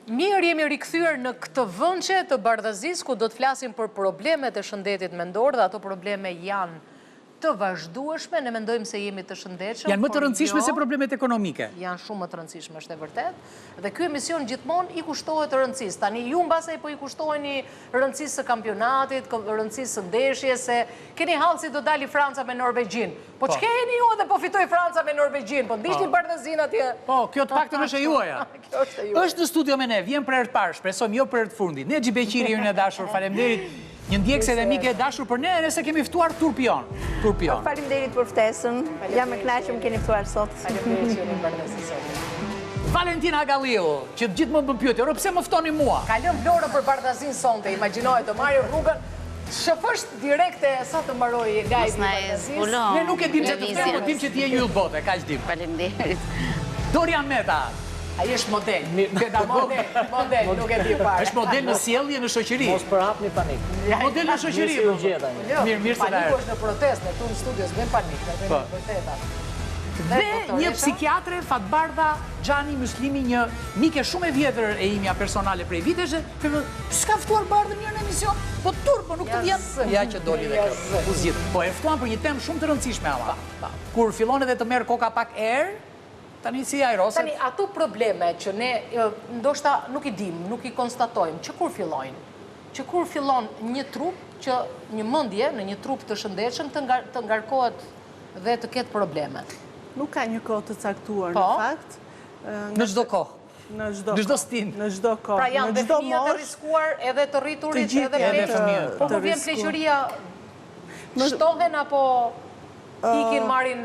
Mirë jemi rikthyer në këtë vëndje të bardhëzisë ku do të flasim për problemet e shëndetit mendor dhe ato probleme janë të vazhdueshme, ne mendojmë se jemi të shëndetshëm. Janë më të rëndësishme se problemet ekonomike. Janë shumë më të rëndësishme, është e vërtet. Dhe ky emision gjithmonë i kushtohet rëndësisë. Tani ju mbasaj po i kushtoheni rëndësisë së kampionatit, rëndësisë së ndeshjes, se keni hallë si do dali Franca me Norvegjin. Po ç'keni ju edhe po fitoi Franca me Norvegjin, po ndiqni bardhëzinë atje. Po, kjo të paktën është e juaja. Kjo është e juaja. Është në studio me ne, vjen për herë të parë, shpresojmë jo për herë të fundit. Ne Beqiri ju në dashur, faleminderit. Një ndjekse dhe mike e dashur për ne, nëse kemi ftuar Turpion. Faleminderit për ftesën. Jam e kënaqur që keni ftuar sot. Faleminderit që jeni bardhësi sot. Valentina Galliu, që gjithmonë më pyet, pse më ftoni mua? Ka lënë Flora për bardhazinë sonte, imagjinoje të marrë rrugën. Shëfësh direkte sa të mbaroj lajmi bardhazisë. Ne nuk e dim që të ftem, po dim që ti je yll bote, kaq dim. Faleminderit. Dorian Meta. Ai është model. Model, nuk e di fare. Është model në sjellje në shoqëri. Mos përhapni panik. Model në shoqëri. Mirë se na Paniku është në protestë, këtu në studio s'bën panik, ne bëjmë vërtetat. Dhe një psikiatre, Fatbardha Xhani Muslimi, një mike shumë e vjetër e imja personale prej viteshe, s'ka ftuar Bardhën një në emision, po turpo nuk të vjen. Ja që doli dhe kjo, u zgjidh. Po e ftuan për një temë shumë të rëndësishme ama. Kur fillon edhe të merr koka pak erë, tani si ajroset. Tani ato probleme që ne ndoshta nuk i dim, nuk i konstatojmë, që kur fillojnë? Që kur fillon një trup, që një mendje në një trup të shëndetshëm të ngarkohet dhe të ketë probleme. Nuk ka një kohë të caktuar në fakt. Në çdo kohë. Në çdo stin. Në çdo kohë. Pra janë dhe fëmijët e riskuar, edhe të rriturit, edhe fëmijët. Po kur vjen pleqëria, shtohen apo ikin marrin.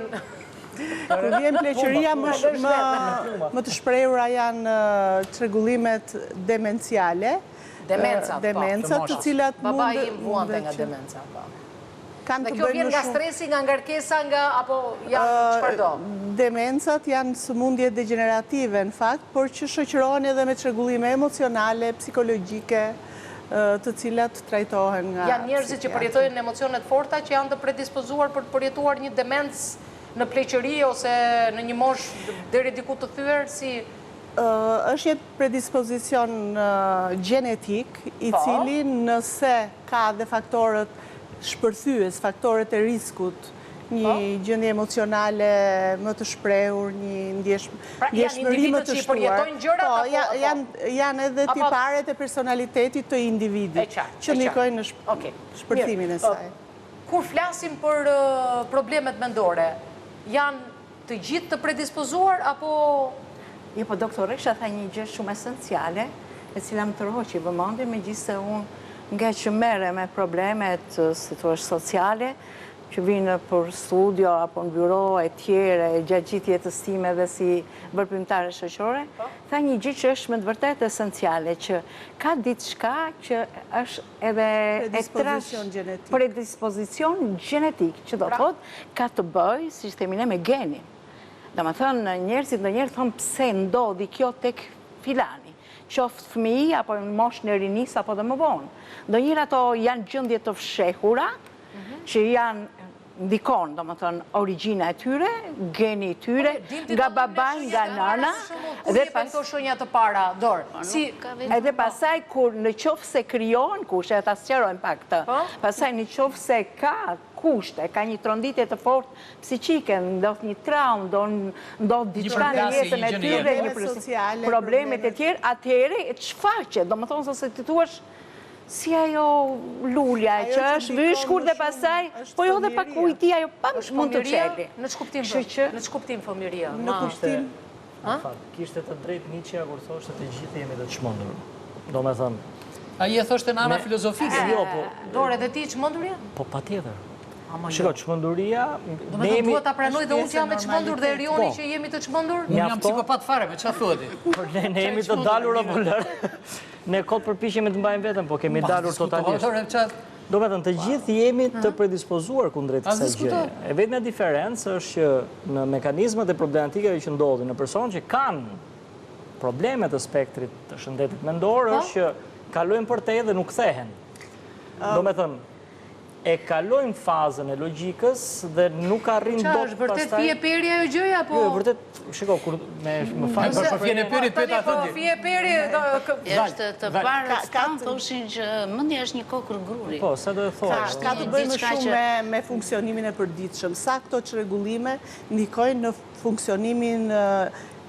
Kur vjen pleqëria më të shprehura janë çrregullimet demenciale. Demencat, të cilat mund Baba im vuante nga demenca, po. Dhe kjo vjen nga stresi, nga ngarkesa, apo janë çfarëdo? Demencat janë sëmundje degenerative në fakt, por që shoqërohen edhe me çrregullime emocionale, psikologjike, të cilat trajtohen nga janë njerëzit që përjetojnë emocione të forta që janë të predispozuar për të përjetuar një demencë në pleqëri ose në një moshë deri diku të thyer, si është një predispozicion gjenetik, i cili nëse ka dhe faktorët shpërthyes, faktorët e riskut, një gjendje emocionale më të shprehur, një ndjeshmëri më të shtuar. Janë edhe tiparet e personalitetit të individit që ndikojnë në shpërthimin e saj. Kur flasim për problemet mendore, janë të gjithë të predispozuar apo... Jo, po doktoresha tha një gjë shumë esenciale, e cila më tërhoqi vëmendjen, megjithëse unë nga që merre me problemet, si thua, sociale, që vinë për studio apo në byro e tjere, gjatë gjithë jetës time dhe si veprimtare shoqore, tha një gjë që është me të vërtetë esenciale, që ka diçka që është edhe predispozicion gjenetik, që do thotë ka të bëjë, si themi ne, me genin. Domethënë njerëzit ndonjëherë thonë pse ndodhi kjo tek filani, qoftë fëmijë apo në moshën e rinisë apo dhe më vonë. Ndonjëherë ato janë gjendje të fshehura që janë ndikon, domethënë origjina e tyre, geni i tyre, nga babai, nga nana, dhe pas këto shenja të para dorë. Edhe pastaj kur në qoftë se krijohen kushte, ta sqarojmë pak këtë. Pastaj në qoftë se ka kushte, ka një tronditje të fortë psiqike, ndodh një traumë, ndodh diçka në jetën e tyre, një problemet e tjerë, atëherë çfaqet, domethënë se ti thua si ajo lulja që është vyshkur dhe pasaj, po jo dhe pak ujti, ajo pak mund të qeli. Në ç'kuptim fëmijëria? Në kuptim. Kishte të drejtë Nietzsche kur thoshte të gjithë jemi të çmendur. Domethënë, ai e thoshte në ana filozofike. Jo, po. Dorë edhe ti çmendur je? Po patjetër. Shiko, çmenduria... Do me të duhet ta pranoj dhe unë që jam e çmendur dhe Erioni që jemi të çmendur? Unë jam psikopat fare, me çfarë thuhet? Ne jemi të dalur apo lërë. Ne kot përpiqemi të mbajmë veten, po kemi dalur totalisht. Do me thënë, të gjithë jemi të predispozuar kundrejt kësaj gjëje. E vetmja diferencë është që në mekanizmat e problematikave që ndodhin në personë që kanë probleme të spektrit të shëndetit mendor, është që kalojnë për te dhe nuk kthehen. Do me thënë, e kalojnë fazën e logjikës dhe nuk arrin dot pastaj. Është vërtet fije peri ajo gjëja apo? Jo, vërtet, shiko, kur më fal. Për fjen e perit pyeta thënë. Fije peri është të parë stan thoshin që mendja është një kokër gruri. Po, sa do të thonë? Ka të bëjë më shumë me funksionimin e përditshëm. Sa këto çrregullime ndikojnë në funksionimin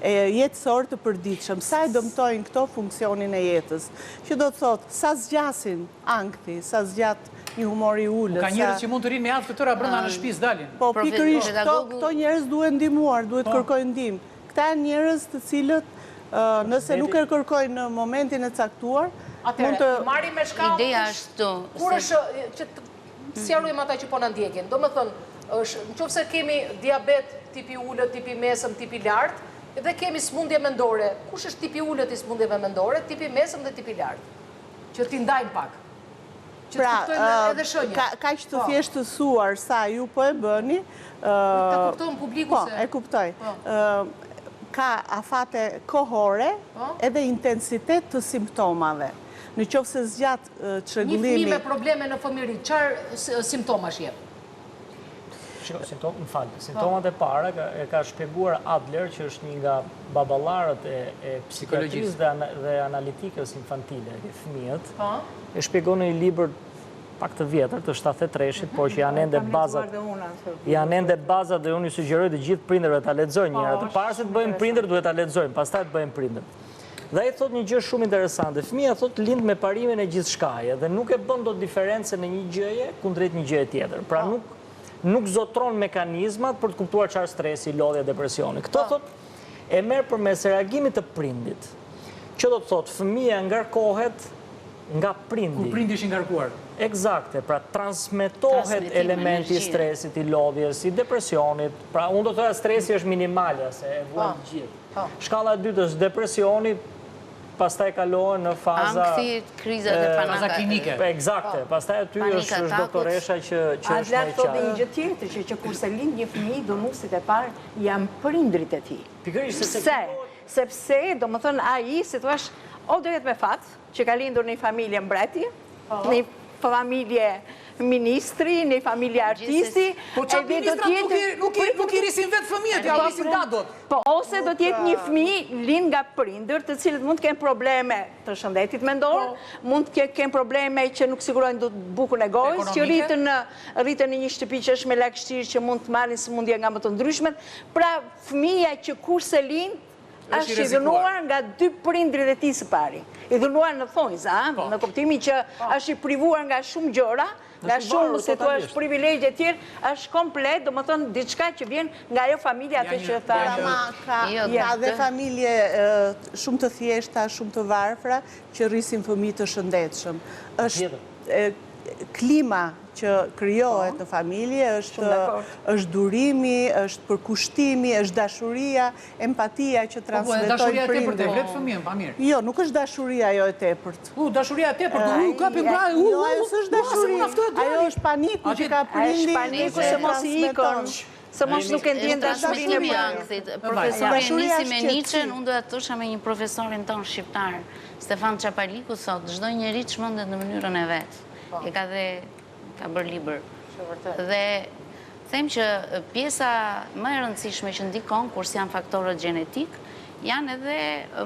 jetësor të përditshëm. Sa e dëmtojnë këto funksionin e jetës. Që do të thotë, sa zgjasin ankthi, sa zgjat një humor i ulët. Ka njerëz që mund të rinë me ankth këtyra brenda në shtëpi dalin. Po, pikërisht këto njerëz duhen ndihmuar, duhet kërkojnë ndihmë. Këta janë njerëz të cilët nëse nuk e kërkojnë në momentin e caktuar, mund të marrim me shkallë. Ideja është kur është që sqarojmë ata që po na ndjekin. Domethënë, nëse kemi diabet tipi ulët, tipi mesëm, tipi lartë, dhe kemi smundje mendore. Kush është tipi ulët i smundjeve mendore, tipi mesëm dhe tipi lartë? Që t'i ndajmë pak. Që të kuptojmë edhe shenjat. Ka që të thjeshtësuar sa ju po e bëni. Ta kuptojmë publiku se... Po, e kuptoj. Ka afate kohore edhe intensitet të simptomave. Në qoftë se zgjat çrregullimi... Një fëmijë me probleme në fëmijëri, çfarë simptomash jep? Simptomat e para e ka shpjeguar Adler, që është një nga baballarët e psikologjisë dhe analitikës infantile e fëmijët. E shpjegon në një libër pak të vjetër, të 73-shit, por që janë ende bazat dhe unë i sugjeroj të gjithë prindërve ta lexojnë njëra. Të parë se të bëjmë prindër, duhet ta lexojmë, pastaj të bëjmë prindër. Dhe ai thot një gjë shumë interesante. Fëmia thot lind me parimin e gjithçkaje dhe nuk e bën dot diferencën në një gjëje kundrejt një gjëje tjetër. Pra nuk zotron mekanizmat për të kuptuar çfarë stresi, lodhja, depresioni. Këtë thot e merr përmes reagimit të prindit. Që do të thot fëmia ngarkohet nga prindi. Kur prindi është i ngarkuar. Eksakte, pra transmetohet elementi i stresit, i lodhjes, i depresionit. Pra unë do të thoya stresi është minimalja, se e vuan gjithë. Shkalla e dytë është depresioni, pastaj kalohen në faza... Ankthi, krizat e panike. Faza klinike. Eksakte, pastaj aty është doktoresha që është më e qartë. A dhe një gjë tjetër, që kurse lind një fëmijë, donuesit e parë janë prindrit e tij. Pse? Sepse, domethënë ai, si thua, o do jetë me fat, që ka lindur në një familje mbreti, në një familje ministri, një familje artisti. Po qatë ministrat nuk i risin vetë fëmijët, ja risin dadot. Po, ose do t'jetë një fëmijë lind nga prindër, të cilët mund të kenë probleme të shëndetit mendor, mund të kenë probleme që nuk sigurojnë bukën e gojës, që rritën në një shtëpi që është me lagështirë, që mund të marrin sëmundje nga më të ndryshmet. Pra, fëmija që kurse lind, është i dhunuar nga dy prindrit e tij së pari. I dhunuar në thonjza, në kuptimin që është i privuar nga shumë gjëra, nga shumë, se tu është privilegje tjerë, është komplet, do më thënë, diçka që vjen nga ajo familja atë që tha. Ka dhe familje shumë të thjeshta, shumë të varfra, që rrisin fëmijë të shëndetshëm. Është klima që krijohet në familje, është durimi, është përkushtimi, është dashuria, empatia që transmetojnë prindërit. Dashuria e tepërt e vlet fëmijën, pa mirë. Jo, nuk është dashuria ajo e tepërt. Dashuria e tepërt, kapin pra, jo, ajo s'është dashuria. Ajo është paniku që ka prindi. Është paniku se mos i ikon. Se mos nuk e ndjen dashurinë e ankthit. Profesori nisi me Nietzschen, unë do të thosha me një profesorin ton shqiptar, Stefan Çapaliku, thot, çdo njeri çmendet në mënyrën e vet. E ka dhe ka bërë libër. Dhe them që pjesa më e rëndësishme që ndikon, kurse janë faktorët gjenetik, janë edhe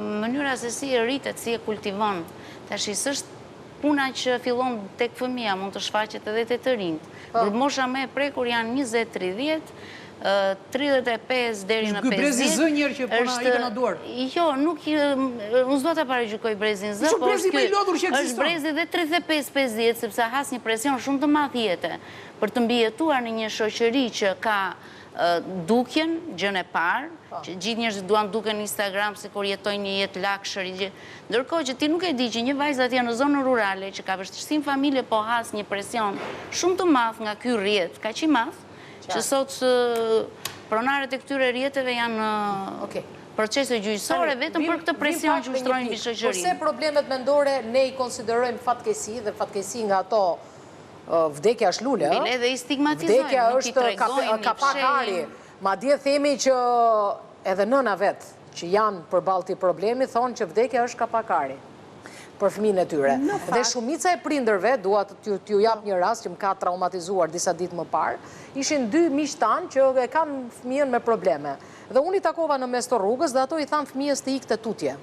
mënyra se si e rritet, si e kultivon. Tash s'është puna që fillon tek fëmia, mund të shfaqet edhe te të rinjt. Për mosha më e prekur janë 20-30, 35 deri në 50. Ky brezi zë njerë që puna i kanë duar. Jo, nuk unë s'do ta paragjykoj brezin zë, por është brezi dhe 35-50, sepse has një presion shumë të madh jete për të mbijetuar në një shoqëri që ka dukjen, gjën e parë, që gjithë njerëzit duan duken në Instagram se kur jetojnë një jetë luxury, ndërkohë që ti nuk e di që një vajzë atje në zonën rurale që ka vështirësi në familje po has një presion shumë të madh nga ky rrjet, kaq i madh, që sot pronarët e këtyre rrjeteve janë procese gjyqësore vetëm për këtë presion që ushtrojnë mbi shoqërinë. Përse problemet mendore ne i konsiderojmë fatkeqësi dhe fatkeqësi nga ato vdekja është lule, bile dhe i stigmatizojnë, vdekja është kapakari. Madje themi që edhe nëna vet që janë përballë këtij problemi thonë që vdekja është kapakari. për fëmijën e tyre. Dhe shumica e prindërve, dua t'ju jap një rast që më ka traumatizuar disa ditë më parë, ishin 2 miqtan që e kanë fëmijën me probleme. Dhe unë i takova në mes të rrugës dhe ato i thanë fëmijës të ikte tutje.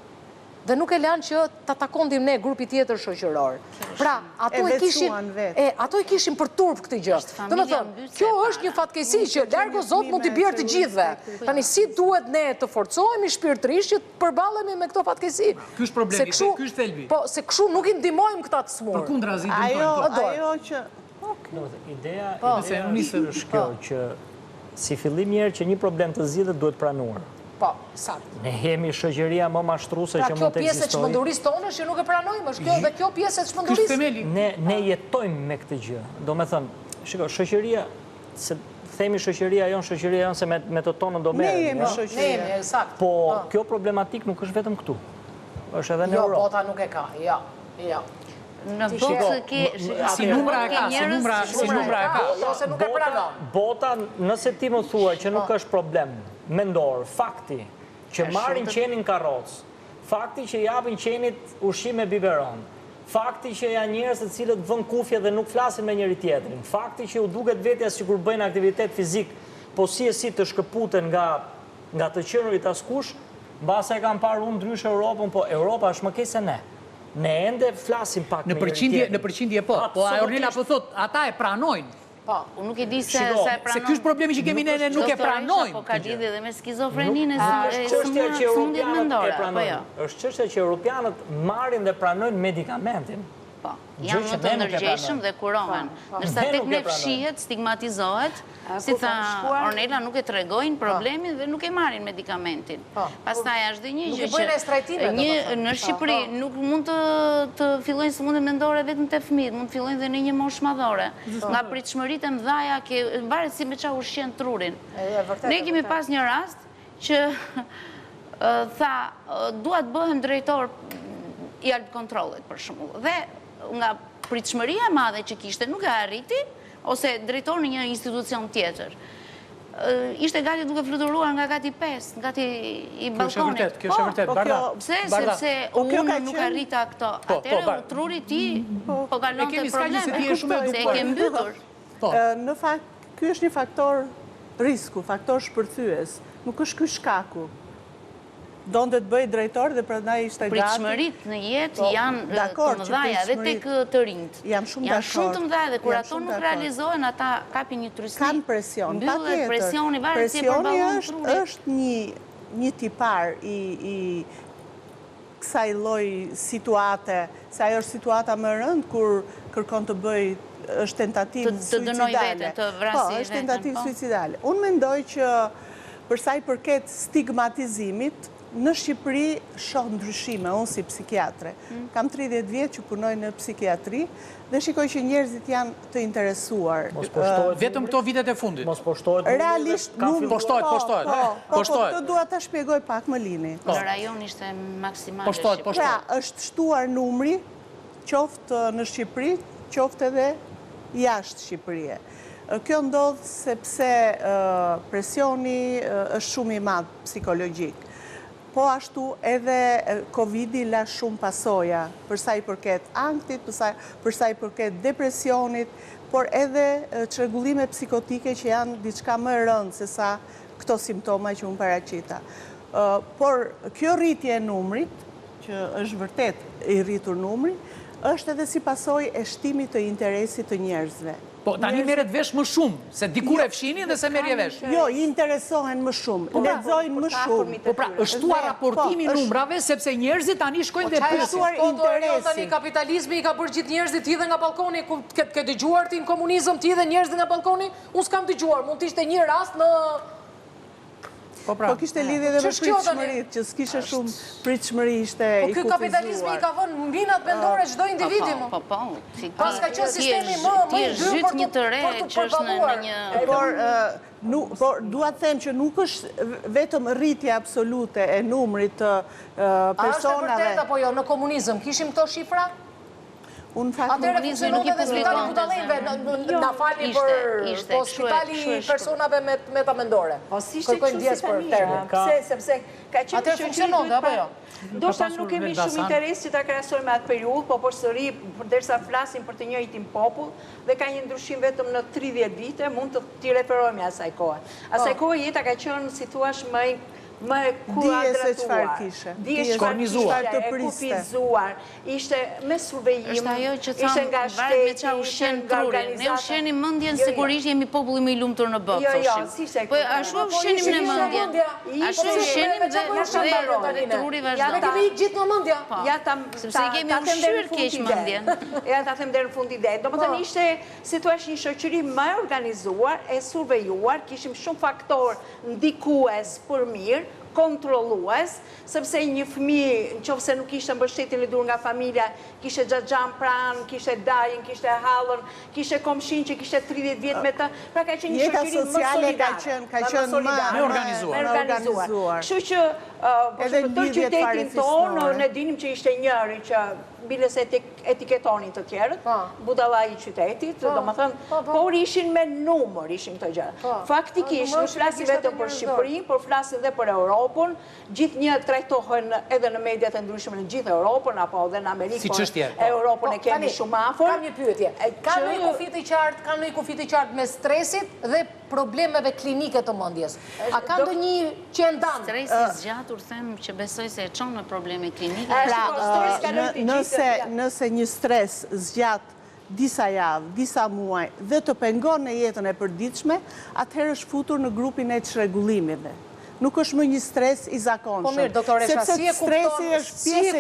Dhe nuk e lanë që ta takondim ne grupi tjetër shoqëror. Pra, ato e kishin për turp këtë gjë. Do të thonë, kjo është një fatkeqësi që largo Zot mund t'i bjerë të gjithëve. Tani si duhet ne të forcohemi shpirtërisht që të përballemi me këto fatkeqësi. Ky është problemi, ky është thelbi. Po, se kështu nuk i ndihmojmë këta të smur. Përkundrazi Ajo që ideja është kjo që si fillim njerë që një problem të zgjidhet duhet pranuar. Po, sakt. Ne jemi shoqëria më mashtruese që mund të ekzistojë. Kjo pjesë e çmendurisë tonë që nuk e pranojmë, është kjo dhe kjo pjesë e çmendurisë. Ne jetojmë me këtë gjë. Do me thënë, shiko, shoqëria, se themi shoqëria jonë se me të tonën do merrem. Ne jemi shoqëria. Ne jemi, sakt. Po, kjo problematik nuk është vetëm këtu. Është edhe në Europë. Jo, bota nuk e ka, ja. Në botë ke... Si numra e ka. Ose nuk e pranon. Bota, nëse ti më thua që nuk është problem mendor, fakti që marrin qenin karrocë, fakti që japin qenit ushqim me biberon, fakti që janë njerëz të cilët vën kufje dhe nuk flasin me njëri tjetrin, fakti që u duket vetja sikur bëjnë aktivitet fizik, po si të shkëputen nga të qenurit askush, mbase e kam parë unë ndryshe Europën, po Europa është më keq se ne. Ne ende flasim pak me njëri tjetrin. Në përqindje po Ornela po thot, ata e pranojnë. Unë nuk e di se e pranojnë. Se ky është problemi që kemi ne nuk e pranojnë. Po ka lidhje dhe me skizofreninë e sëmundjet mendore. Është çështja që europianët marrin dhe pranojnë medikamentin. Janë më të ndërgjeshëm dhe kurohen. Nërsa tek ne fshihet, stigmatizohet, si tha Ornela, nuk e tregojnë problemin dhe nuk e marrin medikamentin. Pastaj është dhe një gjë që në Shqipëri nuk mund të fillojnë sëmundjet mendore vetëm te fëmijët, mund të fillojnë dhe në një moshë madhore. Nga pritshmëritë e mëdha, varet si me çfarë ushqen trurin. Ne kemi pas një rast që tha, dua të bëhem drejtor i alt kontrollit për shembull. Dhe nga pritshmëria e madhe që kishte nuk e arriti, ose drejtor në një institucion tjetër. Ishte gati duke fluturuar nga gati 5, gati i balkonit. Kjo është e vërtet, Barda. Pse? Sepse unë nuk arrita këto. Atere, truri ti po kalon të probleme, se e ke mbytur. Në fakt, kjo është një faktor risku, faktor shpërthyes. Nuk është ky shkaku. Donte të bëj drejtor dhe prandaj ishte gati. Pritshmërit në jetë janë të mëdhaja dhe tek të rinjt. Janë shumë të mëdhaja dhe kur ato nuk realizohen, ata kapin një trysni. Kanë presion, patjetër. Presioni varet si e përballon truri. Presioni është një tipar i kësaj lloj situate, se ajo është situata më rënd kur kërkon të bëj është tentativë suicidale. Të dënoj veten, të vrasë veten. Po, është tentativë suicidale. Unë mendoj që për sa i përket stigmatizimit, në Shqipëri shoh ndryshime, unë si psikiatre. Kam 30 vjetë që punoj në psikiatri dhe shikoj që njerëzit janë të interesuar. Vetëm këto vitet e fundit? Mos poshtohet? Realisht nuk... Poshtohet. Po, të dua ta shpjegoj pak më lini. Në rajon ishte maksimale Shqipëri. Pra, është shtuar numri, qoftë në Shqipëri, qoftë edhe jashtë Shqipërie. Kjo ndodhë sepse presioni është shumë i madh psikologjik. Po ashtu edhe Covid-i la shumë pasoja, përsa i përket anktit, përsa i përket depresionit, por edhe çrregullime psikotike që janë diçka më rëndë se sa këto simptoma që unë paraqita. Por kjo rritje e numrit, që është vërtet i rritur numri, është edhe si pasojë e shtimit të interesit të njerëzve. Po, tani merret vesh më shumë, se dikur e fshinin dhe se merje vesh. Jo, i interesohen më shumë, lexojnë më shumë. Po pra, është shtuar raportimi numrave, sepse njerëzit tani shkojnë dhe shtuar interesin. Tani kapitalizmi i ka bërë gjithë njerëzit ti dhe nga balkoni, ke dëgjuar ti në komunizëm ti dhe njerëzit nga balkoni, unë s'kam dëgjuar, mund t'ishte një rast në... Po kishte lidhje dhe me pritshmërit, që s'kishe shumë pritshmëri ishte i kufizuar. Po ky kapitalizmi i ka vënë mbinat mendore çdo individi më. Po. Pas ka qenë sistemi më i dyrt një të re që është në një... Por dua të them që nuk është vetëm rritja absolute e numrit të personave. A është e vërtet apo jo, në komunizëm kishim këto shifra? Atëherë funksionon edhe spitali Budallëve, na falni për spitali personave me metamendore. Po si ishte kështu si familja, sepse ka qenë atëherë funksionon apo jo? Ndoshta nuk kemi shumë interes që ta krahasojmë me atë periudhë, po përsëri përderisa flasim për të njëjtin popull dhe ka një ndryshim vetëm në 30 vite, mund të t'i referohemi asaj kohe. Asaj kohe jeta ka qenë, si thuash, më kuadratuar, organizuar, e kufizuar, ishte me survejim, ishte nga shteti, ishte nga organizatat. Ne ushqenim mendjen sigurisht jemi populli më i lumtur në botë. Jo, si ishte. Po ashtu ushqenim në mendjen. Ashtu ushqenim dhe truri vazhdon. Ne kemi gjithë në mendja. Sepse i kemi ushqyer keq mendjen. Ja ta them deri në fund ide. Domethënë ishte si thua një shoqëri më e organizuar, e survejuar, kishim shumë faktor ndikues për mirë, kontrollues, sepse një fëmijë, nëse nuk ishte mbështetjen e dur nga familja, kishte xhaxhan pranë, kishte dajin, kishte hallën, kishte komshin që kishte 30 vjet me të, pra ka qenë një shoqëri më solidare, ka qenë më organizuar. Kështu që edhe në qytetin tonë ne dinim që ishte njëri që biles etiketonin të tjerët, budallai i qytetit, domethënë, por ishin me numër, ishin këto gjëra. Faktikisht, nuk flasim vetëm për Shqipërinë, por flasim edhe për Europën, gjithnjë trajtohen edhe në mediat e ndryshme në gjithë Europën, apo edhe në Amerikën, Europën e kemi shumë afër. Kam një pyetje. Ka ndonjë kufit i qartë me stresit dhe problemeve klinike të mendjes? A ka ndonjë që ndan? Stresi zgjatur them që besoj se e çon në probleme klinike. Nëse një stres zgjat disa javë, disa muaj dhe të pengon në jetën e përditshme, atëherë është futur në grupin e çrregullimeve. Nuk është më një stres i zakonshëm. Po mirë, doktoresha, si e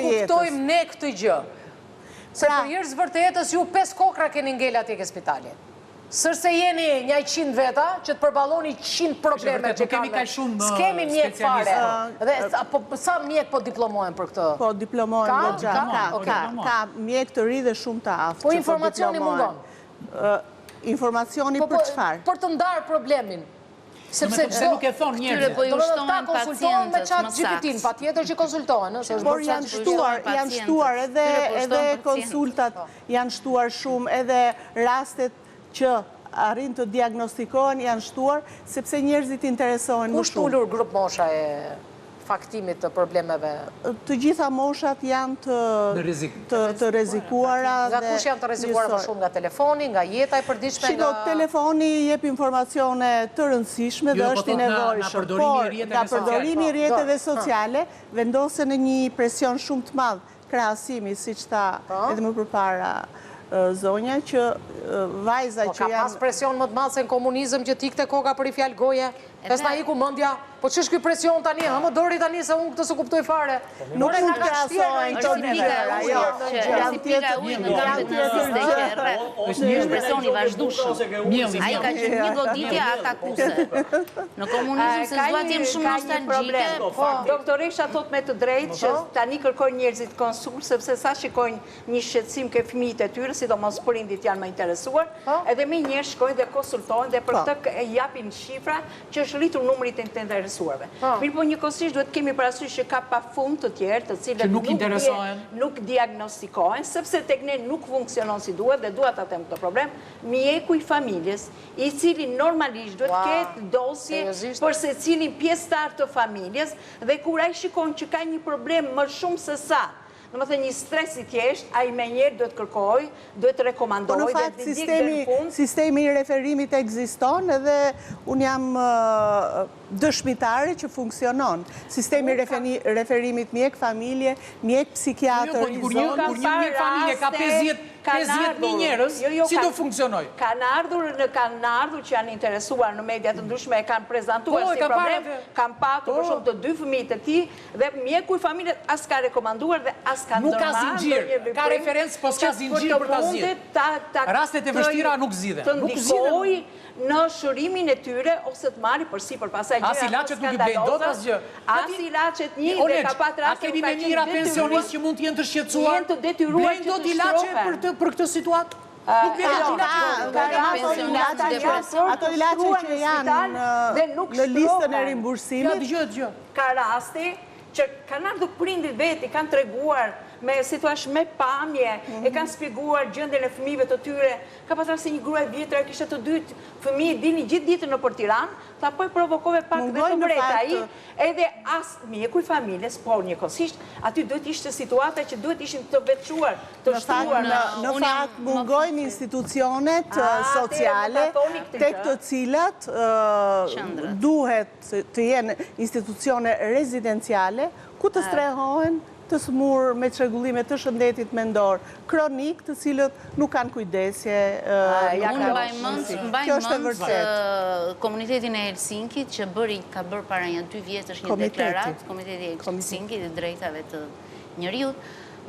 kuptojmë ne këtë gjë? Se për njerëz vërtetës ju 5 kokra keni ngel atje ke spitali. Sërse jeni një 100 veta që të përballoni 100 probleme që kemi. S'kemi mjek fare. Dhe sa mjek po diplomohen për këtë? Po diplomohen dhe gjatë. Ka mjek të ri dhe shumë të aftë. Po informacioni mungon? Informacioni për çfarë? Për të ndarë problemin. Sepse nuk e thonë njerëzit. Po ju shtohen konsultohen me chat GPT-n, patjetër që konsultohen, por janë shtuar edhe konsultat, janë shtuar shumë edhe rastet që arrin të diagnostikohen, janë shtuar, sepse njerëzit interesohen më shumë. Kush ullur grup mosha e faktimit të problemeve? Të gjitha moshat janë të rrezikuara. Nga kush janë të rrezikuara më shumë? Nga telefoni, nga jeta e përditshme? Shiko, telefoni jep informacione të rëndësishme dhe është i nevojshëm, por nga përdorimi i rrjeteve sociale vendosen në një presion shumë të madh krahasimi, siç tha edhe më përpara zonja, që vajza që janë... Ka pas presion më të madh se në komunizëm që tikte koka për i fjalë goje, pes na iku mendja, po ç'është ky presion tani, më dori tani se unë këtë s'u kuptoj fare. Nuk mund të krahasojnë këto nivela, jo. Janë tjetër. Është një presion i vazhdueshëm. Ai ka qenë një goditje akakuse. Në komunizëm se zgjuat jenë shumë nostalgjike. Doktoresha thot me të drejtë që tani kërkojnë njerëzit konsult, sepse sa shikojnë një shqetësim ke fëmijët e tyre, sidomos prindit janë më interesuar, edhe më njerëz shkojnë dhe konsultohen dhe për këtë japin shifra që është rritur numri të interesuarve. Mirë, po njëkohësisht duhet kemi parasysh që ka pafund të tjerë, të cilët nuk diagnostikohen, sepse tek ne nuk funksionon si duhet dhe duhet ta them këtë problem, mjeku i familjes, i cili normalisht duhet ketë dosje për secilin pjesëtar të familjes dhe kur ai shikon që ka një problem më shumë se sa, në më thë një stres i thjesht, a i me njerë duhet kërkoj, duhet rekomandoj, dhe të dikë dhe në fund. Sistemi i referimit ekziston edhe unë jam dëshmitare që funksionon. Sistemi referimit mjek familje, mjek psikiatër i zonë. Kur një mjek familje ka 50.000 njerëz, si do funksionoj? Kanë ardhur që janë interesuar në mediat të ndryshme, e kanë prezentuar si problem, kanë patur për shumë të 2 fëmijë të tij dhe mjeku i familjes as ka rekomanduar dhe as ka nuk ka zinxhir, ka referencë, po s'ka zinxhir për ta zgjedhur. Rastet e vështira nuk zgjidhen. Të ndikojë në shërimin e tyre ose të marrë përsipër pasaj gjëra. As ilaçet nuk i blejnë dot asgjë. As ilaçet një dhe ka pat raste. A kemi me njëra pensionistë që mund të jenë të shqetësuar? Jenë të detyruar që të ilaçe për këtë situatë? Ato ilaçe që janë në listën e rimbursimit. Ka raste që kanë ardhur prindit veti, kanë treguar me situash me pamje, e kanë spjeguar gjendjen e fëmijëve të tyre. Ka pasur se një gruaj vjetër kishte të dytë fëmijë dini gjithë ditën nëpër Tiranë, tha po e provokove pak vetëm vreta ai, edhe as mjeku i familjes, por njëkohësisht aty duhet ishte situata që duhet ishin të veçuar, të shtruar. Në fakt mungojnë institucionet sociale, tek të cilat duhet të jenë institucione rezidenciale, ku të strehohen të smur me çrregullime të shëndetit mendor kronik, të cilët nuk kanë kujdesje. Unë mbaj mend komunitetin e Helsinkit që ka bërë para një 2 vjetësh një deklaratë, Komiteti e Helsinkit i drejtave të njeriut,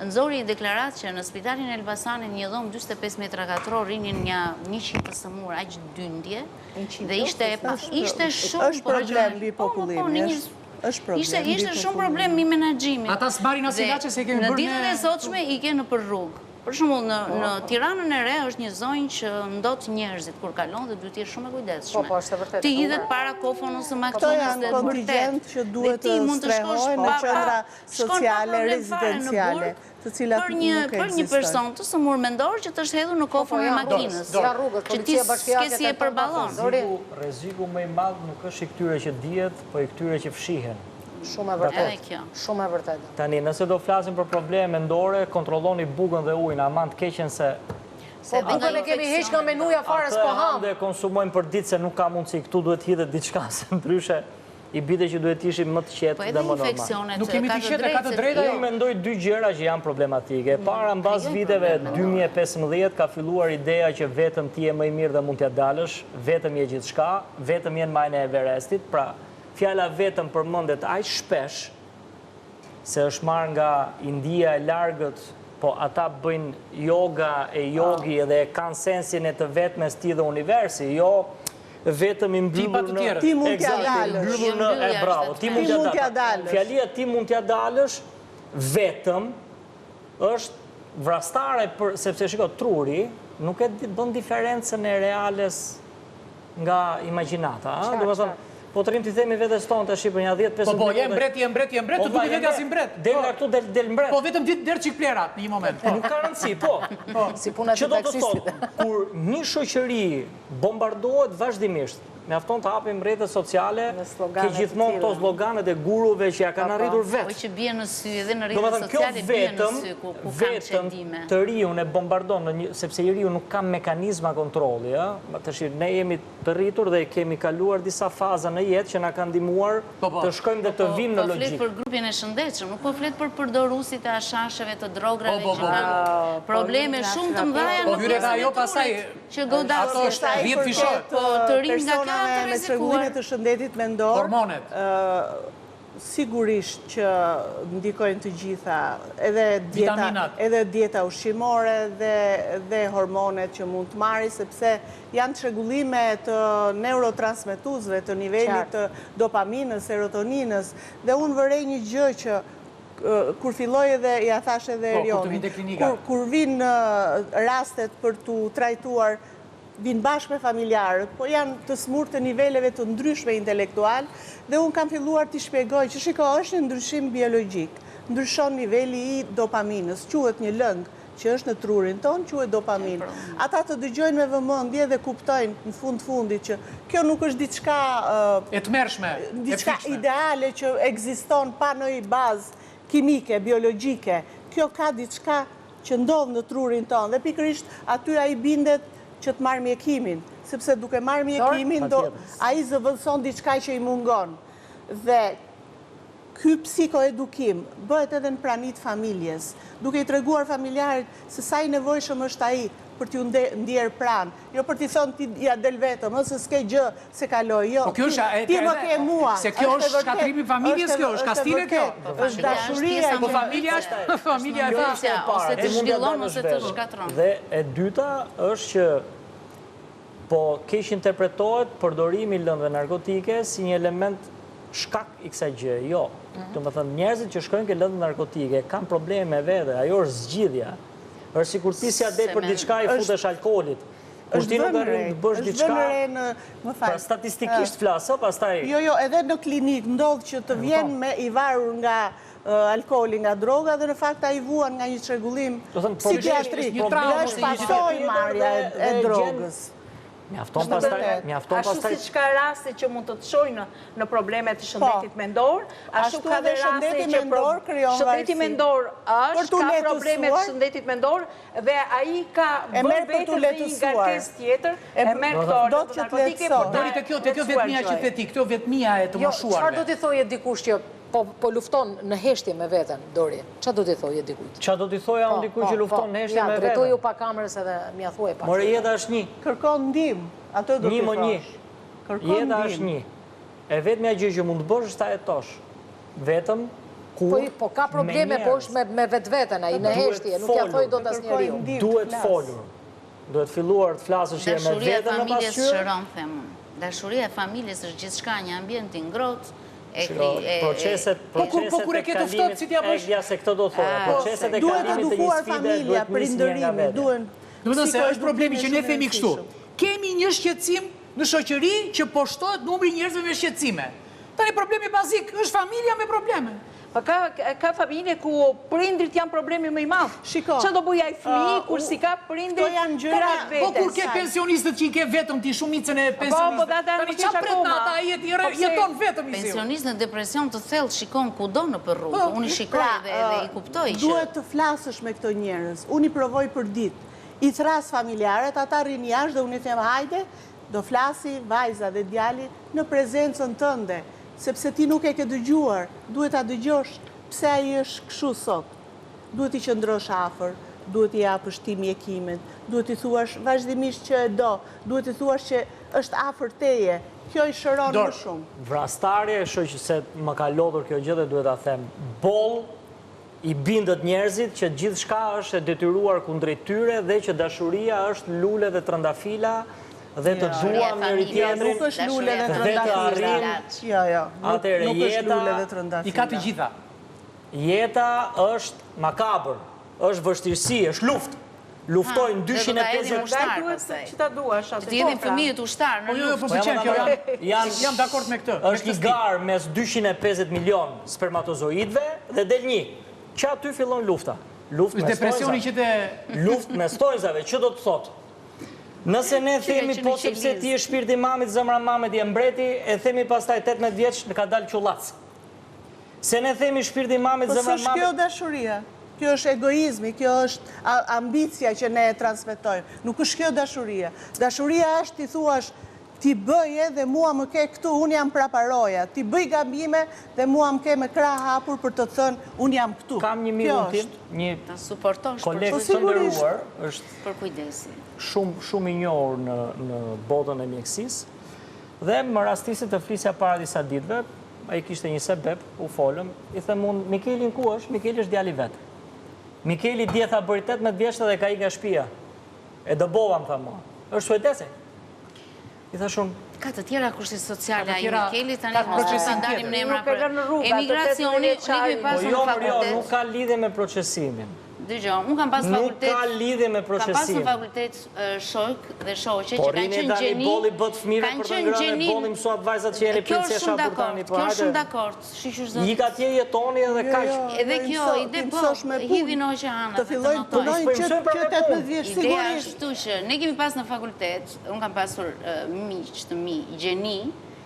nëzori deklarat që në spitalin e Elbasanit një dhomë 45 metra katror rinin një 100 të sëmur, aq dyndje, dhe ishte shumë... është problem bi popullimit, ishte shumë problem mi menaxhimit. Ata s'marin asilaçe se kemi bërë... Në ditën e sotshme i ke në për rrugë. Për shembull, në Tiranën e Re është një zonjë që ndot njerëzit kur kalon dhe duhet të jesh shumë e kujdesshme. Ti hidhet para kofon ose makinës dhe janë kontingjent që duhet të strehohen në qendra sociale rezidenciale, të cilat nuk ekzistojnë. Për një person të sëmur mendor që të është hedhur në kofon e makinës, që ti s'ke si e përballon. Rreziku më i madh nuk është i këtyre që dihet, po i këtyre që fshihen. Shumë e vërtet. Shumë e vërtet. Tani, nëse do flasim për probleme mendore, kontrolloni bukën dhe ujin, aman të keqen se... Po bukën e kemi heq nga menuja fare s'po ham. Atë konsumojmë për ditë se nuk ka mundësi, këtu duhet hidhet diçka, se ndryshe i bide që duhet ishim më të qetë dhe më normal. Nuk kemi të qetë, ka të drejta. Unë mendoj 2 gjëra që janë problematike. Para, mbas viteve 2015, ka filluar ideja që vetëm ti je më i mirë dhe mund t'ja dalësh, vetëm je gjithçka, vetëm je në majën e Everestit, pra fjala vetëm përmendet aq shpesh se është marrë nga India e largët, po ata bëjnë yoga e yogi edhe kanë sensin e të vetmes ti dhe universi, jo vetëm i mbyllur në... Ti mund t'ja dalësh. Bravo, ti mund t'ja dalësh. Fjalia ti mund t'ja dalësh, vetëm është vrastare, sepse shiko, truri nuk e bën diferencën e reales nga imagjinata. Po të rim t'i themi vetës tonë të Shqipër një 10-15 Po, je mbret, të duke vetja si mbret. Del nga këtu, del mbret. Po, vetëm ditë derë qik plerat në një moment. Nuk ka rëndësi, po. Si puna të taksistit. Kur një shoqëri bombardohet vazhdimisht, me afton të hapim rrjetet sociale, ke gjithmonë këto sloganet e guruve që ja kanë arritur vetë. Po që bie në sy edhe në rrjetet sociale bie në sy ku kanë qendime. Të riun e bombardon, sepse i riu nuk ka mekanizma kontrolli. Ne jemi të rritur dhe kemi kaluar disa faza në jetë që na kanë ndihmuar të shkojmë dhe të vim në logjikë. Po flet për grupin e shëndetshëm, nuk po flet për përdoruesit e ashasheve të drograve që kanë probleme shumë të mëdha në trupin që godasin. Po të rinj nga me çrregullimet të shëndetit mendor, hormonet, sigurisht që ndikojnë të gjitha, edhe dieta ushqimore dhe hormonet që mund të marri, sepse janë çrregullime të neurotransmetuesve, të nivelit të dopaminës, serotoninës, dhe unë vërej një gjë që kur filloj edhe, ja thash edhe Erioni, kur vinë rastet për të trajtuar vinë bashkë me familjarët, po janë të smur të niveleve të ndryshme intelektual, dhe unë kam filluar t'i shpjegoj që shiko është një ndryshim biologjik, ndryshon niveli i dopaminës, quhet një lëng që është në trurin ton, quhet dopamin. Ata të dëgjojnë me vëmendje dhe kuptojnë në fundit që kjo nuk është diçka e tmerrshme, diçka ideale që ekziston pa ndonjë bazë kimike, biologjike. Kjo ka diçka që ndodh në trurin ton dhe pikërisht aty ai bindet që të marrë mjekimin, sepse duke marrë mjekimin, a i zëvëllëson diçka që i mungon. Dhe ky psikoedukim bëhet edhe në pranit familjes, duke i treguar familjarit se sa i nevojshëm është ai për t'ju ndjerë pranë, jo për t'i thonë ti ja del vetëm, ose s'ke gjë se kaloj, jo, ti më ke mua. Se kjo është shkatrimi familjes, kjo është kastile kjo. është dashuria. Po familja është familja e vetë. Ose të zhvillon, ose të shkatron. Dhe e dyta është që po keq interpretohet përdorimi i lëndëve narkotike si një element shkak i kësaj gjë. Jo. Do të thënë njerëzit që shkojnë ke lëndë narkotike kanë probleme vetë, ajo është zgjidhja. Është sikur ti si adet për diçka i futesh alkoolit. Kur ti nuk arrin të bësh diçka. Pra statistikisht flas, pastaj. Jo, edhe në klinik ndodh që të vjen me i varur nga alkooli nga droga dhe në fakt a i vuan nga një çrregullim psikiatrik. Është pasojë marrja e drogës. Mjafton pastaj. Ashtu siç ka raste që mund të të çojnë në probleme të shëndetit mendor, ashtu ka dhe raste që shëndeti mendor është ka probleme të shëndetit mendor dhe ai ka bërë vetë dhe një ngarkesë tjetër, e merr këto narkotike për Dori te kjo vetmia që the ti, këto vetmia e të moshuarve. Çfarë do t'i thojë dikush që po lufton në heshtje me veten, Dori? Çfarë do t'i thojë dikujt? Çfarë do t'i thoja unë dikujt që lufton në heshtje me veten? Drejtoju pa kamerës edhe m'ia thuaj pas. More jeta është një. Kërkon ndihmë, atë do t'i thosh. Jeta është një. E vetmja gjë që mund të bësh është ta jetosh. Vetëm kur po ka probleme po është me vetveten ai në heshtje, nuk ja thoj dot asnjëriu. Duhet folur. Duhet filluar të flasësh me veten në pasqyrë. Dashuria e familjes është gjithçka, një ambient i ngrohtë. Proceset e kalimit se këto do të thoja. Proceset e kalimit të një sfide duhet nisë nga vete. Duhet se është problemi që ne themi kështu. Kemi një shqetësim në shoqëri që po shtohet numri njerëzve me shqetësime. Tani problemi bazik është familja me probleme. Ka familje ku prindrit janë problemi më i madh. Çfarë do bëj ai fëmijë kur si ka prindrit? Këto janë gjëra. Po kur ke pensionistët që i ke vetëm ti shumicën e pensionistëve. Tani çfarë pret na ata jeton vetëm i sill. Pensionistë në depresion të thellë shikon kudo në për rrugë. Unë i shikoj dhe i kuptoj që duhet të flasësh me këto njerëz. Unë i provoj për ditë. I thras familjarët, ata rrin jashtë dhe unë i them hajde, do flasi vajza dhe djali në prezencën tënde. Sepse ti nuk e ke dëgjuar, duhet ta dëgjosh pse ai është kështu sot. Duhet i qëndrosh afër, duhet i japësh ti mjekimet, duhet i thuash vazhdimisht që e do, duhet i thuash që është afër teje. Kjo i shëron më shumë. Vrastarje, shoq se më ka lodhur kjo gjë dhe duhet ta them. Boll i bindet njerëzit që gjithçka është e detyruar kundrejt tyre dhe që dashuria është lule dhe trëndafila dhe të duam njëri tjetrin. Nuk është lule dhe trëndafila. Atëherë jeta i ka të gjitha. Jeta është makabër, është vështirësi, është luftë. Luftojnë 250 që ta duash atë. Të jeni fëmijët ushtar në luftë. Po pëlqen kjo. Jam dakord me këtë. Është një garë mes 250 milion spermatozoidëve dhe del një. Që aty fillon lufta. Luftë mes depresioni që te luftë mes tojzave, që do të thotë? Nëse ne themi po sepse ti je shpirti i mamit, zemra mamit je mbreti, e themi pastaj 18 vjeç ka dalë qullac. Se ne themi shpirti i mamit, zemra mamit. Po s'është kjo dashuria. Kjo është egoizmi, kjo është ambicia që ne e transmetojmë. Nuk është kjo dashuria. Dashuria është ti thuash ti bëje dhe mua më ke këtu, unë jam praparoja. Ti bëj gabime dhe mua më ke me krah hapur për të thënë unë jam këtu. Kam një mirën tim, një kolegë të nderuar, është për kujdesin. Shumë i njohur në botën e mjekësisë dhe më rastisi të flisja para disa ditëve, ai kishte një sebeb, u folëm, i them unë, Mikelin ku është? Mikeli është djali vet. Mikeli dje tha bëri 18 vjeçë dhe ka ikë nga shtëpia. E dëbova më tha mua. Është suedese. I thash unë, ka të tjera kushte sociale ai Mikeli tani mos të ndalim në emra për emigracioni, ne kemi pasur në fakultet. Nuk ka lidhje me procesimin. Dëgjoj, unë kam pasur fakultet. Nuk ka lidhje me procesimin. Kam pasur fakultet shok dhe shoqe që kanë qenë gjeni. Bolli bët fëmijëve për të ngrënë, bolli mësuat vajzat që jeni princesha për tani. Kjo është shumë dakord. Shiqur zot. Jika atje jetoni edhe kaq. Edhe kjo ide po hidhin oqeanat. Të fillojnë punojnë që 18 vjeç sigurisht. Ideja është këtu që ne kemi pas në fakultet, unë kam pasur miq të mi gjeni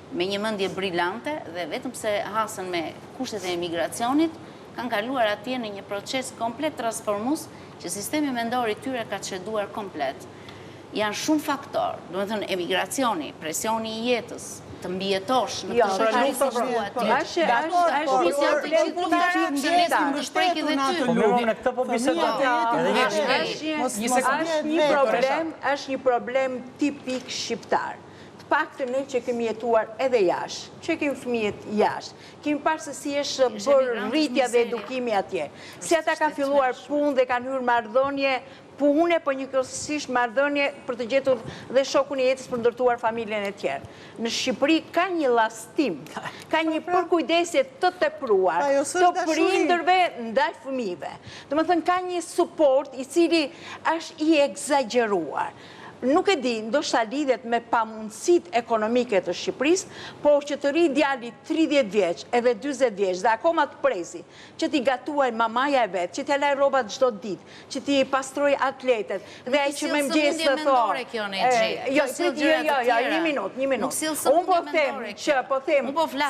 me një mendje brillante dhe vetëm pse hasën me kushtet e emigracionit kanë kaluar atje në një proces komplet transformues që sistemi mendor i tyre ka çeduar komplet. Janë shumë faktor, do të thënë emigracioni, presioni i jetës, të mbijetosh në këtë shoqëri të zhduar. Është një problem që ne të shprehë edhe ty. Po në këtë po bisedoj. Është një problem tipik shqiptar. Paktën ne që kemi jetuar edhe jashtë, që kemi fëmijët jashtë, kemi parë se si është bërë rritja dhe edukimi atje. Si ata kanë filluar punë dhe kanë hyrë marrëdhënie pune, po njëkohësisht marrëdhënie për të gjetur dhe shokun e jetës për ndërtuar familjen e tjerë. Në Shqipëri ka një llastim, ka një përkujdesje të tepruar të prindërve ndaj fëmijëve. Domethënë ka një suport i cili është i egzageruar. nuk e di, ndoshta lidhet me pamundësit ekonomike të Shqipërisë, por që të ri djali 30 vjeç, edhe 40 vjeç, dhe akoma të presi, që ti gatuaj mamaja e vetë, që ti laj robat çdo ditë, që ti pastroj atletet, dhe ai që më mëngjes të thonë. Jo, një minut. Unë po them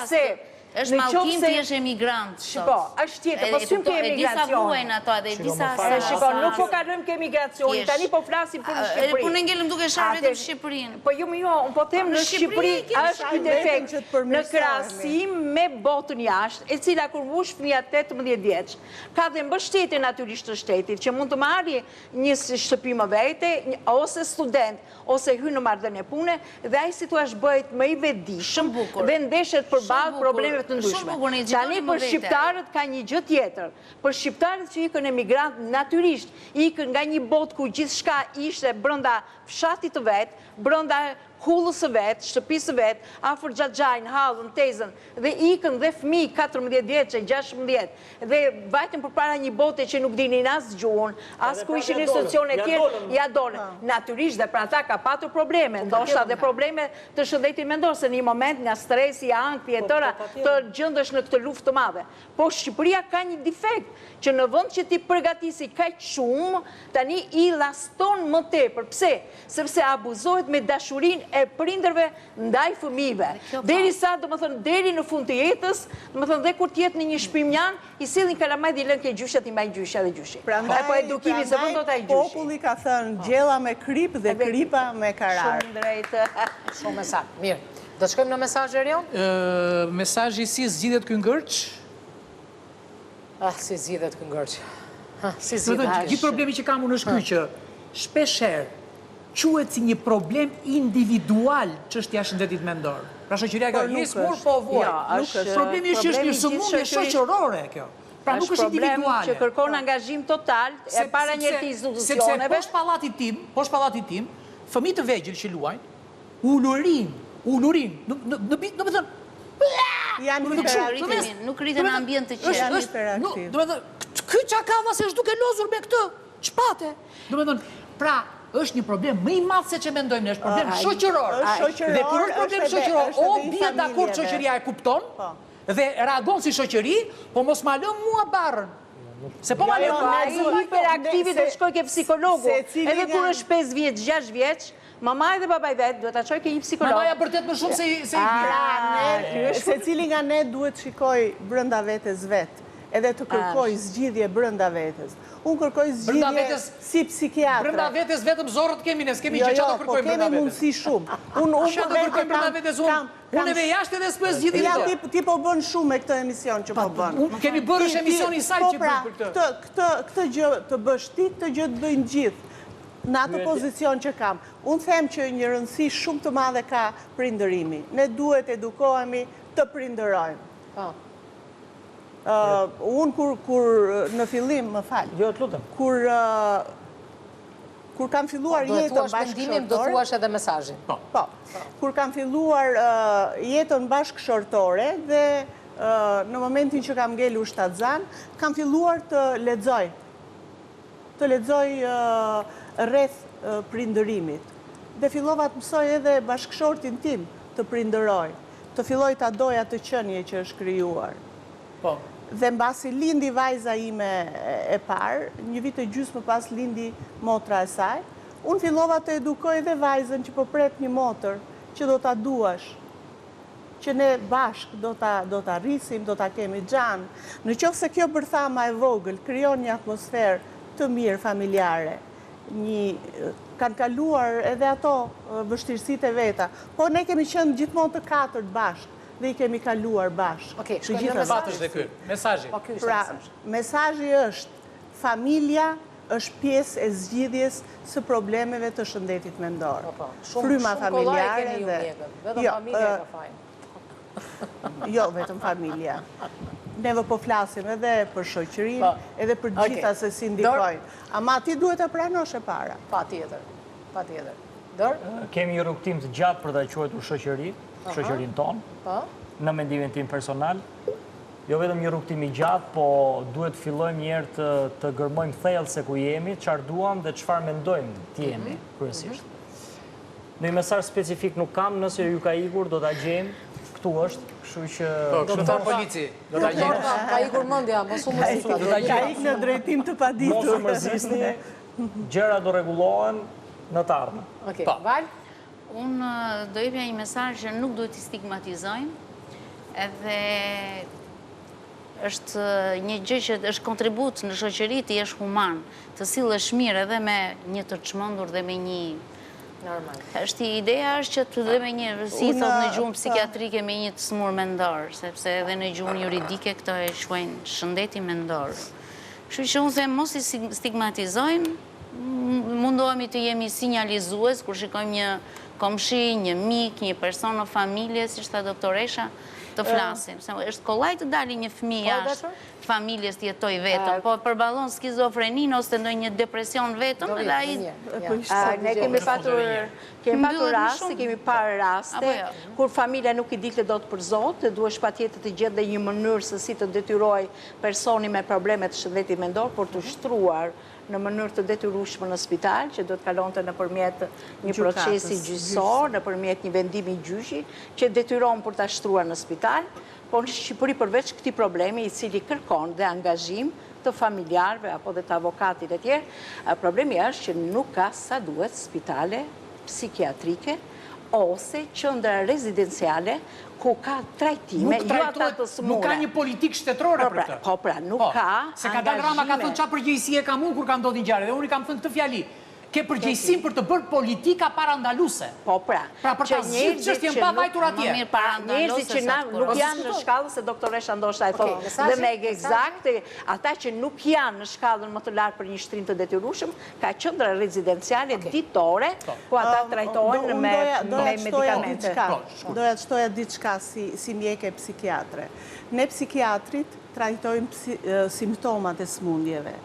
se është mallkim ti është emigrant. Shiko, është tjetër, po s'ym ke emigracion. Disa vuajnë ato edhe disa shiko, nuk po kalojmë ke emigracioni, tani po flasim për Shqipëri. Po ne ngelëm duke sharë vetëm Shqipërinë. Po jo, unë po them në Shqipëri është ky defekt në krahasim me botën jashtë, e cila kur mbush fëmia 18 vjeç, ka dhe mbështetje natyrisht të shtetit që mund të marrë një shtëpi më vete, ose student, ose hyn në marrëdhënie pune, dhe ai situash bëhet më i vetëdijshëm dhe ndeshet përballë problemeve të ndryshme. Tani për shqiptarët ka një gjë tjetër. Për shqiptarët që ikën emigrant, natyrisht ikën nga një botë ku gjithçka ishte brenda fshatit të vet, brenda kullës së vetë, shtëpisë së vetë, afër xhaxhajn, hallën, tezën, dhe ikën dhe fëmijë 14 vjeçë, 16, dhe vajtën përpara një bote që nuk dinin as gjuhën, as ku ishin institucione të tjera, ja dolën. Natyrisht dhe pra ata ka patur probleme, ndoshta dhe probleme të shëndetit mendor, se në një moment nga stresi, ankthi e tëra, të gjendësh në këtë luftë të madhe. Po Shqipëria ka një defekt që në vend që ti përgatisi kaq shumë, tani i llaston më tepër. Pse? Sepse abuzohet me dashurinë e prindërve ndaj fëmijëve. Derisa, domethënë, deri në fund të jetës, domethënë dhe kur të jetë në një shtëpi mjan, i sillin kalamaj dhe i lënë ke gjyshat, i mbajnë gjysha dhe gjyshi. Prandaj po edukimi se vend do ta gjyshi. Populli ka thënë gjella me krip dhe kripa me karar. Shumë drejtë. Shumë me sa. Mirë. Do të shkojmë në mesazh Erion? Mesazhi si zgjidhet ky ngërç? Si zgjidhet ky ngërç. Si zgjidhet. Gjithë problemi që kam unë është ky që shpeshherë quhet si një problem individual çështja e shëndetit mendor. Pra shoqëria ka një smur po vuaj. Problemi është një sëmundje shoqërore kjo. Pra nuk është individuale. Që kërkon angazhim total e para një të institucioneve. Sepse poshtë pallatit tim, fëmijë të vegjël që luajnë, ulurin. Do të thënë nuk rriten në ambient të qetë. Janë hiperaktiv. Do të thënë ky çakava se është duke lozur me këtë çpate. Do të thënë, pra është një problem më i madh se që mendojmë ne, është problem shoqëror. Dhe kur është problem shoqëror, o bie dakord shoqëria e kupton dhe reagon si shoqëri, po mos ma lëm mua barrën. Se po ma lëm ai hiperaktivi do shkoj ke psikologu. Edhe kur është 5 vjeç, 6 vjeç, mamaj dhe babaj vetë duhet ta çoj ke një psikolog. Mamaja bërtet më shumë se i bie. Secili nga ne duhet shikoj brenda vetes vet, edhe të kërkoj zgjidhje brenda vetes. Unë kërkoj zgjidhje si psikiatre. Brenda vetes vetëm zorët kemi ne, s'kemi gjë çfarë kërkojmë brenda vetes. Po kemi mundësi shumë. Unë kërkoj brenda vetes unë edhe jashtë edhe s'po zgjidhim dot. Ti po bën shumë me këtë emision që po bën. Kemi bërë emision i saj që bën për këtë. Këtë gjë të bësh ti, këtë gjë të bëjnë gjithë. Në atë pozicion që kam. Unë them që një rëndësi shumë të madhe ka prindërimi. Ne duhet edukohemi të prindërojmë. Unë kur në fillim, më falë. Jo, të lutem. Kur kam filluar jetën bashkëshortore... Do thuash edhe mesazhin. Po. Kur kam filluar jetën bashkëshortore dhe në momentin që kam ngelur shtatzan, kam filluar të lexoj. Të lexoj rreth prindërimit. Dhe fillova të mësoj edhe bashkëshortin tim të prindëroj. Të filloj ta doja të qenie që është krijuar. Po. Dhe mbasi lindi vajza ime e parë, një vit e gjysmë më pas lindi motra e saj, unë fillova të edukoj dhe vajzën që po pret një motër, që do ta duash, që ne bashk do ta rrisim, do ta kemi xhan. Në qoftë se kjo bërthama e vogël krijon një atmosferë të mirë familjare, kanë kaluar edhe ato vështirësitë e veta, po ne kemi qenë gjithmonë të katërt bashkë dhe i kemi kaluar bashkë. Okej, shkojmë në mesazh dhe ky. Mesazhi. Pra, mesazhi është familja është pjesë e zgjidhjes së problemeve të shëndetit mendor. Fryma familjare dhe vetëm familja ka fajin. Jo, vetëm familja. Neve po flasim edhe për shoqërinë, edhe për gjitha se si ndikojnë. Ama ti duhet të pranosh e para. Patjetër. Dor? Kemi një rrugtim të gjatë për ta quajtur shoqërinë tonë. Në mendimin tim personal, jo vetëm një rrugtim i gjatë, po duhet fillojmë një herë të gërmojmë thellë se ku jemi, çfarë duam dhe çfarë mendojmë të jemi kryesisht. Në i mesazh specifik nuk kam, nëse ju ka ikur, do t'a gjejmë, këtu është, kështu që... Doktor polici, do t'a gjejmë. Ka ikur mendja, mos u mërzitni. Ka ik në drejtim të paditur. Mos u mërzisni, gjëra do rregullohen në të ardhmen. Okej, Val? Unë do jepja një mesazh që nuk duhet të stigmatizojmë, edhe është një gjë që është kontribut në shoqëri të jesh human, të sillesh mirë edhe me një të çmendur dhe me një Normal. Ideja është që të dhe me një, si thot në gjuhën psikiatrike, me një të smur mendor, sepse edhe në gjuhën juridike këto e quajnë shëndeti mendor. Kështu që unë them mos i stigmatizojmë, mundohemi të jemi sinjalizues kur shikojmë një komshi, një mik, një person në familje, si shta doktoresha, të flasim. Është kollaj të dali një fëmijë jashtë familjes të jetoj vetëm, po përballon skizofrenin ose ndonjë depresion vetëm, edhe ai... Ne kemi patur raste, kemi parë raste, kur familja nuk i dilte dot për Zot, dhe duhesh patjetër të gjetë një mënyrë se si të detyroj personi me probleme të shëndetit mendor për të shtruar në mënyrë të detyrueshme në spital, që do të kalonte nëpërmjet një procesi gjyqësor, nëpërmjet një vendimi gjyqi, që detyron për ta shtruar në spital, por në Shqipëri përveç këtij problemi i cili kërkon dhe angazhim të familjarëve apo dhe të avokatit e tjerë, problemi është që nuk ka sa duhet spitale psikiatrike ose qendra rezidenciale ku ka trajtime, nuk ka një politikë shtetërore për këtë. Po pra, nuk ka angazhime. Se ka dalë Rama ka thënë çfarë përgjegjësie kam unë kur ka ndodhur ngjarje, dhe unë i kam thënë këtë fjali. Ke përgjegjësinë për të bërë politika parandaluese. Po pra. Pra për ta zgjidhur çështjen pa vajtur atje. Njerëzit që nuk janë në shkallën se doktoresha ndoshta e thotë. Dhe me eksakte, ata që nuk janë në shkallën më të lartë për një shtrim të detyrueshëm, ka qendra rezidenciale ditore ku ata trajtohen me medikamente. Doja të shtoja diçka si mjeke psikiatre. Ne psikiatrit trajtojmë simptomat e smundjeve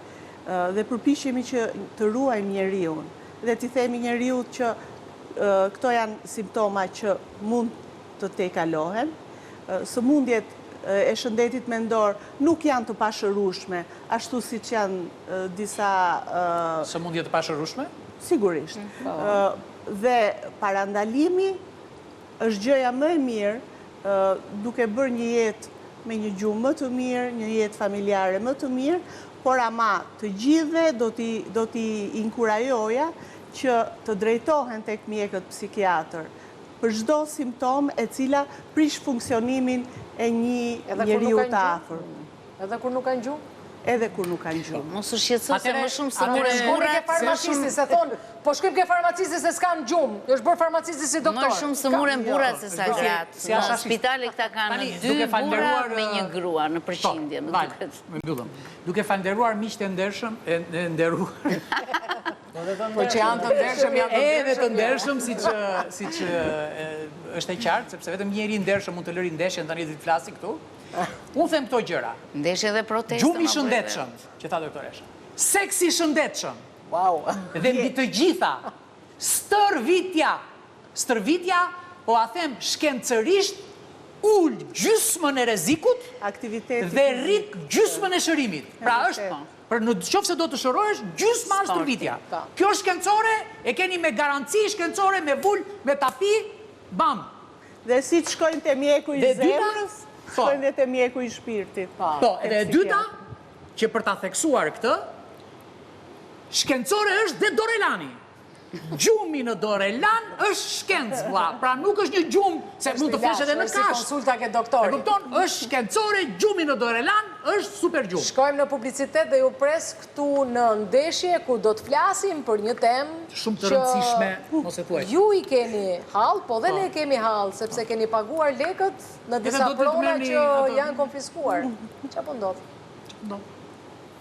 dhe përpiqemi që të ruajmë njeriu dhe t'i themi njeriu që këto janë simptoma që mund të tejkalohen. Sëmundjet e shëndetit mendor nuk janë të pashërueshme, ashtu siç janë disa sëmundje të pashërueshme? Sigurisht. Dhe parandalimi është gjëja më e mirë duke bërë një jetë me një gjumë më të mirë, një jetë familjare më të mirë, por ama të gjithve do t'i inkurajoja që të drejtohen tek mjekët psikiatër për çdo simptom e cila prish funksionimin e një njeriu të afër. Edhe kur nuk kanë gjumë? Edhe kur nuk kanë gjumë. Mos u shqetëso se më shumë se more burra ke farmacisti se thon, po shkojmë ke farmacisti se s'kan gjumë. Është bërë farmacisti si doktor. Më shumë se muren burrat se sa gratë. Në spitale këta kanë 2 burra me 1 grua në përqindje, më duket. Më mbyllëm. Duke falënderuar miqtë e ndershëm, e nderuar. Po që janë të ndershëm, janë të ndershëm. Edhe të ndershëm, siç është e qartë, sepse vetëm njëri i ndershëm mund të lëri ndeshjen tani të flasi këtu. Unë them këto gjëra. Ndeshje dhe protesta. Gjumi i shëndetshëm, që tha doktoresha. Seksi i shëndetshëm. Wow. Dhe mbi të gjitha, stërvitja, po a them shkencërisht, ul gjysmën e rrezikut dhe rrit gjysmën e shërimit. Pra është, për në qoftë se do të shërohesh, gjysma është stërvitja. Kjo shkencore e keni me garanci shkencore, me vull, me tapi, bam. Dhe si të shkojnë të mjeku i zemrës, shkojnë dhe të mjeku i shpirtit. Po, edhe e dyta, që për ta theksuar këtë, shkencore është dhe Dorelani. Gjumi në Dorelan është shkencë, pra nuk është një gjumë, se mund të flesh edhe në kash. Është konsulta ke doktori. E kupton, është shkencore, gjumi në Dorelan është super gjumë. Shkojmë në publicitet dhe ju pres këtu në ndeshje ku do të flasim për një temë shumë të rëndësishme, mos e thuaj. Ju i keni hall, po dhe ne kemi hall, sepse keni paguar lekët në disa prona që janë konfiskuar. Çfarë po ndodh?